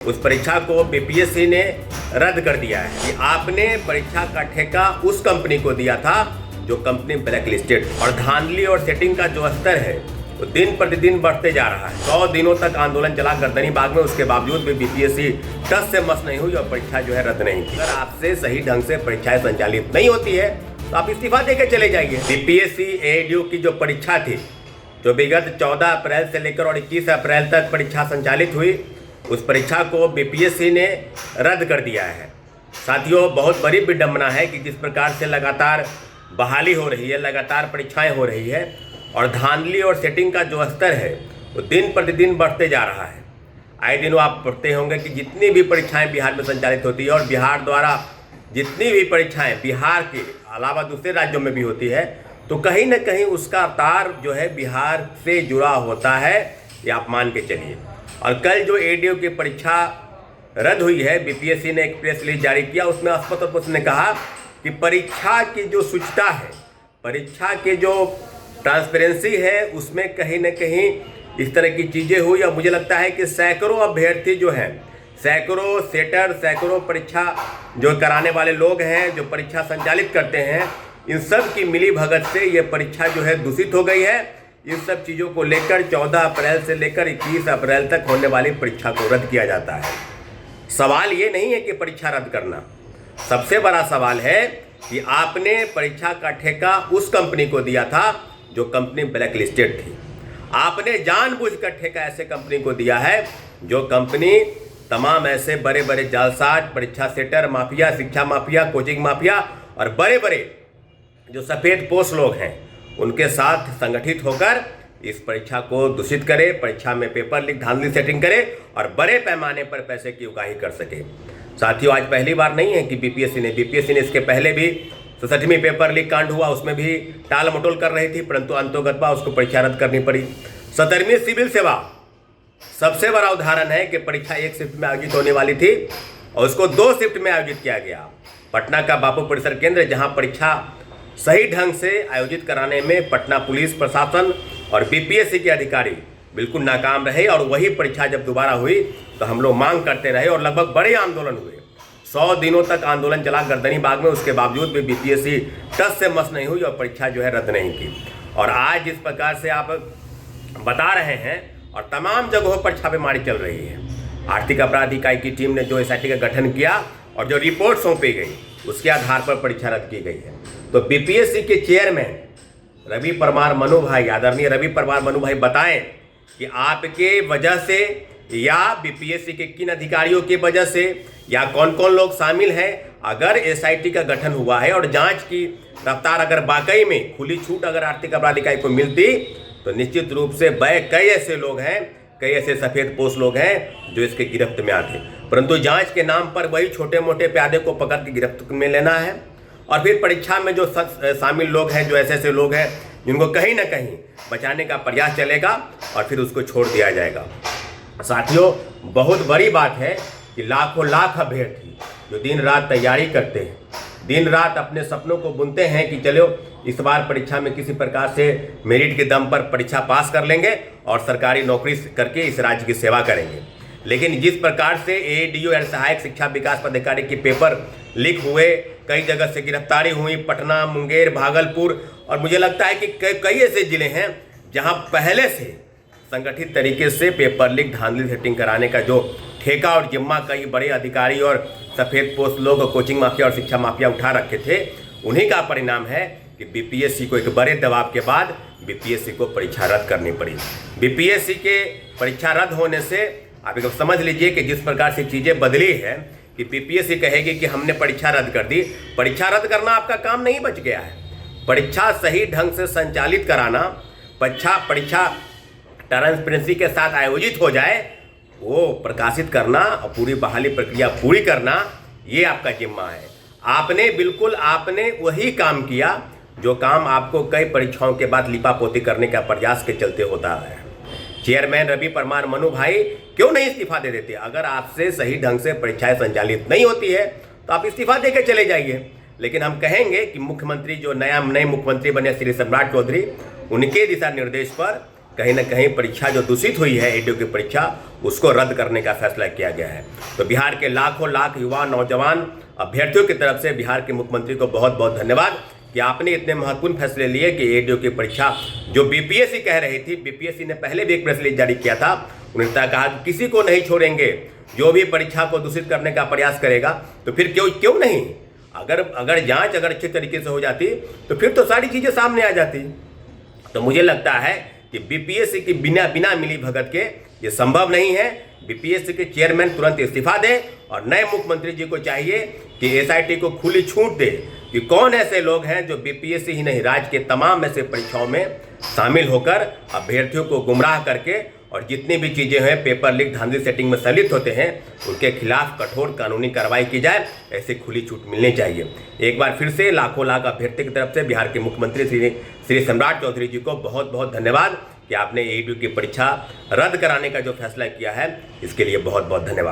उस परीक्षा को बीपीएससी ने रद्द कर दिया है कि आपने परीक्षा का ठेका उस कंपनी को दिया था जो कंपनी ब्लैक लिस्टेड, और धांधली और सेटिंग का जो स्तर है वो दिन प्रतिदिन बढ़ते जा रहा है। 100 दिनों तक आंदोलन चला गर्दनी बाग में, उसके बावजूद भी बीपीएससी टस से मस नहीं हुई और परीक्षा जो है रद्द नहीं की। अगर आपसे सही ढंग से परीक्षाएं संचालित नहीं होती है तो आप इस्तीफा देकर चले जाइए। बीपीएससी एडीओ की जो परीक्षा थी, जो विगत 14 अप्रैल से लेकर और 21 अप्रैल तक परीक्षा संचालित हुई, उस परीक्षा को बीपीएससी ने रद्द कर दिया है। साथियों, बहुत बड़ी विडंबना है कि जिस प्रकार से लगातार बहाली हो रही है, लगातार परीक्षाएं हो रही है और धांधली और सेटिंग का जो स्तर है वो दिन प्रतिदिन बढ़ते जा रहा है। आए दिनों आप पढ़ते होंगे कि जितनी भी परीक्षाएं बिहार में संचालित होती है और बिहार द्वारा जितनी भी परीक्षाएं बिहार के अलावा दूसरे राज्यों में भी होती है, तो कहीं ना कहीं उसका तार जो है बिहार से जुड़ा होता है, ये आप मान के चलिए। और कल जो एडीओ की परीक्षा रद्द हुई है, बीपीएससी ने एक प्रेस रिलीज जारी किया, उसमें स्पष्ट रूप से कहा कि परीक्षा की जो शुचिता है, परीक्षा के जो ट्रांसपेरेंसी है, उसमें कहीं ना कहीं इस तरह की चीज़ें हुई। और मुझे लगता है कि सैकड़ों अभ्यर्थी जो हैं, सैकड़ों सेटर, सैकड़ों परीक्षा जो कराने वाले लोग हैं, जो परीक्षा संचालित करते हैं, इन सब की मिली भगत से ये परीक्षा जो है दूषित हो गई है। इन सब चीज़ों को लेकर 14 अप्रैल से लेकर 21 अप्रैल तक होने वाली परीक्षा को रद्द किया जाता है। सवाल ये नहीं है कि परीक्षा रद्द करना, सबसे बड़ा सवाल है कि आपने परीक्षा का ठेका उस कंपनी को दिया था जो कंपनी ब्लैक लिस्टेड थी। आपने जानबूझकर ठेका ऐसे कंपनी को दिया है जो कंपनी तमाम ऐसे बड़े बड़े जालसाज, परीक्षा सेटर माफिया, शिक्षा माफिया, कोचिंग माफिया और बड़े बड़े जो सफ़ेद पोश लोग हैं उनके साथ संगठित होकर इस परीक्षा को दूषित करे, परीक्षा में पेपर लीक, धांधली सेटिंग करे और बड़े पैमाने पर पैसे की उगाही कर सके। साथियों, आज पहली बार नहीं है कि बीपीएससी ने इसके पहले भी 67वीं पेपर लीक कांड हुआ, उसमें भी टाल मटोल कर रही थी, परंतु अंतोगत्वा उसको परीक्षा रद्द करनी पड़ी। 17वीं सिविल सेवा सबसे बड़ा उदाहरण है कि परीक्षा एक शिफ्ट में आयोजित होने वाली थी और उसको 2 शिफ्ट में आयोजित किया गया। पटना का बापू परिसर केंद्र, जहां परीक्षा सही ढंग से आयोजित कराने में पटना पुलिस प्रशासन और बीपीएससी के अधिकारी बिल्कुल नाकाम रहे, और वही परीक्षा जब दोबारा हुई तो हम लोग मांग करते रहे और लगभग बड़े आंदोलन हुए। 100 दिनों तक आंदोलन चला गर्दनी बाग में, उसके बावजूद भी बीपीएससी टस से मस नहीं हुई और परीक्षा जो है रद्द नहीं की। और आज जिस प्रकार से आप बता रहे हैं और तमाम जगहों पर छापेमारी चल रही है, आर्थिक अपराध इकाई की टीम ने जो एसआईटी का गठन किया और जो रिपोर्ट सौंपी गई उसके आधार पर परीक्षा रद्द की गई है। तो बीपीएससी के चेयरमैन रवि परमार मनु भाई, आदरणीय रवि परमार मनु भाई, बताएं कि आपके वजह से या बीपीएससी के किन अधिकारियों की वजह से या कौन कौन लोग शामिल हैं। अगर एसआईटी का गठन हुआ है और जांच की रफ्तार अगर वाकई में खुली छूट अगर आर्थिक अपराध इकाई को मिलती तो निश्चित रूप से कई ऐसे लोग हैं, कई ऐसे सफ़ेद पोश लोग हैं जो इसके गिरफ्त में आते, परंतु जांच के नाम पर वही छोटे मोटे प्यादे को पकड़ के गिरफ्त में लेना है। और फिर परीक्षा में जो शामिल लोग हैं, जो ऐसे लोग हैं जिनको कहीं ना कहीं बचाने का प्रयास चलेगा और फिर उसको छोड़ दिया जाएगा। साथियों, बहुत बड़ी बात है कि लाखों लाख अभ्यर्थी जो दिन रात तैयारी करते हैं, दिन रात अपने सपनों को बुनते हैं कि चलो इस बार परीक्षा में किसी प्रकार से मेरिट के दम पर परीक्षा पास कर लेंगे और सरकारी नौकरी करके इस राज्य की सेवा करेंगे। लेकिन जिस प्रकार से एडीओ यानी सहायक शिक्षा विकास पदाधिकारी के पेपर लीक हुए, कई जगह से गिरफ्तारी हुई, पटना, मुंगेर, भागलपुर, और मुझे लगता है कि कई ऐसे जिले हैं जहां पहले से संगठित तरीके से पेपर लीक, धांधली सेटिंग कराने का जो ठेका और जिम्मा कई बड़े अधिकारी और सफ़ेद पोस्ट लोग, कोचिंग माफिया और शिक्षा माफिया उठा रखे थे, उन्हीं का परिणाम है कि बीपीएससी को एक बड़े दबाव के बाद बीपीएससी को परीक्षा रद्द करनी पड़ी। बीपीएससी के परीक्षा रद्द होने से आप एक समझ लीजिए कि जिस प्रकार से चीज़ें बदली है कि बीपीएससी कहेगी कि हमने परीक्षा रद्द कर दी। परीक्षा रद्द करना आपका काम नहीं बच गया है, परीक्षा सही ढंग से संचालित कराना, परीक्षा ट्रांसपेरेंसी के साथ आयोजित हो जाए, वो प्रकाशित करना और पूरी बहाली प्रक्रिया पूरी करना, ये आपका जिम्मा है। आपने वही काम किया जो काम आपको कई परीक्षाओं के बाद लिपापोती करने का प्रयास के चलते होता है। चेयरमैन रवि परमार मनु भाई क्यों नहीं इस्तीफा दे देते? अगर आपसे सही ढंग से परीक्षाएं संचालित नहीं होती है तो आप इस्तीफा देकर चले जाइए। लेकिन हम कहेंगे कि मुख्यमंत्री जो नए मुख्यमंत्री बने श्री सम्राट चौधरी, उनके दिशा निर्देश पर कहीं ना कहीं परीक्षा जो दूषित हुई है एडीओ की परीक्षा, उसको रद्द करने का फैसला किया गया है। तो बिहार के लाखों लाख युवा नौजवान अभ्यर्थियों की तरफ से बिहार के मुख्यमंत्री को बहुत बहुत धन्यवाद कि आपने इतने महत्वपूर्ण फैसले लिए कि एडीओ की परीक्षा जो बीपीएससी कह रही थी, बीपीएससी ने पहले भी एक प्रेस रिलीज जारी किया था, उन्होंने कहा कि किसी को नहीं छोड़ेंगे, जो भी परीक्षा को दूषित करने का प्रयास करेगा। तो फिर क्यों नहीं, अगर जांच अगर अच्छे तरीके से हो जाती तो फिर तो सारी चीज़ें सामने आ जाती। तो मुझे लगता है कि बीपीएससी की बिना मिली भगत के ये संभव नहीं है। बीपीएससी के चेयरमैन तुरंत इस्तीफा दें और नए मुख्यमंत्री जी को चाहिए कि एसआईटी को खुली छूट दे कि कौन ऐसे लोग हैं जो बीपीएससी ही नहीं, राज्य के तमाम ऐसे परीक्षाओं में शामिल होकर अभ्यर्थियों को गुमराह करके और जितनी भी चीज़ें हैं पेपर लीक धांधली सेटिंग में संलिप्त होते हैं, उनके खिलाफ कठोर कानूनी कार्रवाई की जाए। ऐसे खुली छूट मिलनी चाहिए। एक बार फिर से लाखों लाख अभ्यर्थी की तरफ से बिहार के मुख्यमंत्री श्री सम्राट चौधरी जी को बहुत बहुत धन्यवाद कि आपने एडीओ की परीक्षा रद्द कराने का जो फैसला किया है, इसके लिए बहुत बहुत धन्यवाद।